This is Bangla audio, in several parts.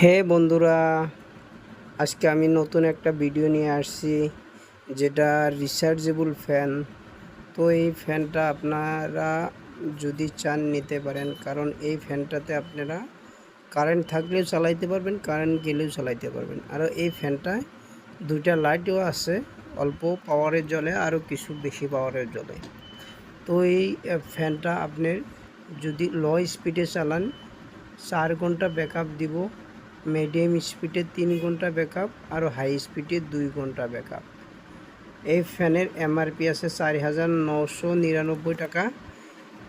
হে বন্ধুরা, আজকে আমি নতুন একটা ভিডিও নিয়ে আসছি, যেটা রিচার্জেবল ফ্যান। তো এই ফ্যানটা আপনারা যদি চান নিতে পারেন, কারণ এই ফ্যানটাতে আপনারা কারেন্ট থাকলেও চালাইতে পারবেন, কারেন্ট গেলেও চালাইতে পারবেন। আর এই ফ্যানটায় দুইটা লাইটও আছে, অল্প পাওয়ারের জ্বলে, আরও কিছু বেশি পাওয়ারের জ্বলে। তো এই ফ্যানটা আপনি যদি লো স্পিডে চালান 4 ঘন্টা ব্যাকআপ দিব, মিডিয়াম স্পিডে 3 ঘন্টা ব্যাকআপ, আর হাই স্পিডে 2 ঘন্টা ব্যাকআপ। এই ফ্যানের এমআরপি আছে 4,999 টাকা,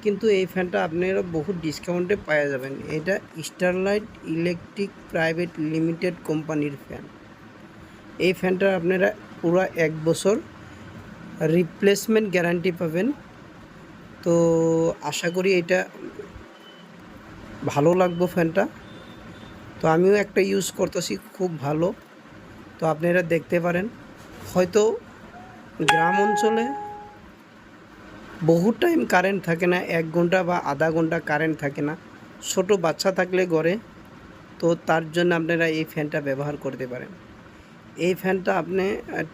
কিন্তু এই ফ্যানটা আপনারা বহু ডিসকাউন্টে পাওয়া যাবেন। এটা স্টারলাইট ইলেকট্রিক প্রাইভেট লিমিটেড কোম্পানির ফ্যান। এই ফ্যানটা আপনারা পুরো 1 বছর রিপ্লেসমেন্ট গ্যারান্টি পাবেন। তো আশা করি এটা ভালো লাগবে ফ্যানটা। তো আমিও একটা ইউজ করতেছি, খুব ভালো। তো আপনারা দেখতে পারেন, হয়তো গ্রাম অঞ্চলে বহু টাইম কারেন্ট থাকে না, 1 ঘন্টা বা আধা ঘন্টা কারেন্ট থাকে না, ছোট বাচ্চা থাকলে ঘরে, তো তার জন্য আপনারা এই ফ্যানটা ব্যবহার করতে পারেন। এই ফ্যানটা আপনি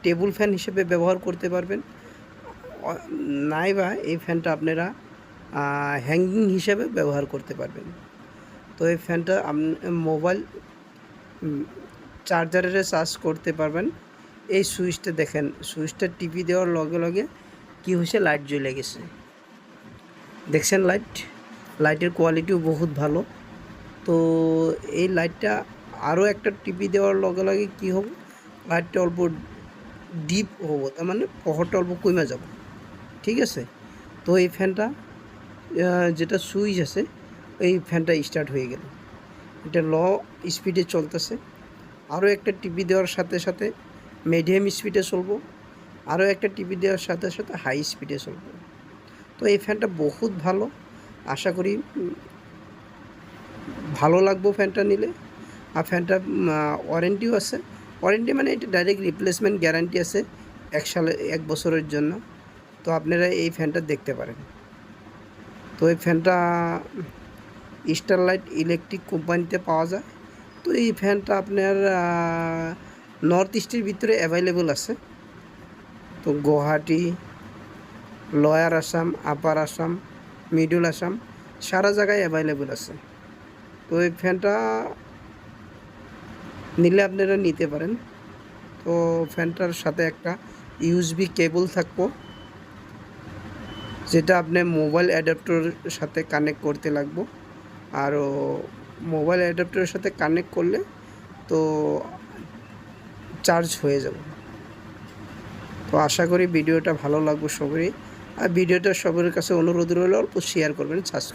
টেবিল ফ্যান হিসেবে ব্যবহার করতে পারবেন, নাইবা এই ফ্যানটা আপনারা হ্যাঙ্গিং হিসেবে ব্যবহার করতে পারবেন। তো এই ফ্যানটা মোবাইল চার্জারে চার্জ করতে পারবেন। এই সুইচটা দেখেন, সুইচটা টিপি দেওয়ার লগে লগে কী হয়েছে, লাইট জ্বলে গেছে। দেখছেন লাইটের কোয়ালিটিও বহুত ভালো। তো এই লাইটটা আরও একটা টিপি দেওয়ার লগে লগে কী হবে, লাইটটা অল্প ডিপ হবো, তার মানে প্রহরটা অল্প কমে যাব। ঠিক আছে। তো এই ফ্যানটা যেটা সুইচ আছে, এই ফ্যানটা স্টার্ট হয়ে গেল, এটা লো স্পিডে চলতেছে। আরও একটা টিপি দেওয়ার সাথে সাথে মিডিয়াম স্পিডে চলবো, আরও একটা টিপি দেওয়ার সাথে সাথে হাই স্পিডে চলবো। তো এই ফ্যানটা বহুত ভালো, আশা করি ভালো লাগবে ফ্যানটা নিলে। আর ফ্যানটা ওয়ারেন্টিও আছে, ওয়ারেন্টি মানে এটা ডাইরেক্ট রিপ্লেসমেন্ট গ্যারান্টি আছে 1 বছরের জন্য। তো আপনারা এই ফ্যানটা দেখতে পারেন। তো এই ফ্যানটা স্টারলাইট ইলেকট্রিক কোম্পানিতে পাওয়া যায়। তো এই ফ্যানটা আপনার নর্থ ইস্টের ভিতরে অ্যাভেলেবল আছে। তো গুয়াহাটি, লোয়ার আসাম, আপার আসাম, মিডল আসাম, সারা জায়গায় অ্যাভেলেবল আছে। তো এই ফ্যানটা নিলে আপনারা নিতে পারেন। তো ফ্যানটার সাথে একটা ইউএসবি কেবল থাকবো, যেটা আপনি মোবাইল অ্যাডাপ্টারের সাথে কানেক্ট করতে লাগবো। আরও মোবাইল অ্যাডাপ্টারের সাথে কানেক্ট করলে তো চার্জ হয়ে যাবে। তো আশা করি ভিডিওটা ভালো লাগবে সবারই। আর ভিডিওটা সবার কাছে অনুরোধ রইল, অল্প শেয়ার করবেন, সাবস্ক্রাইব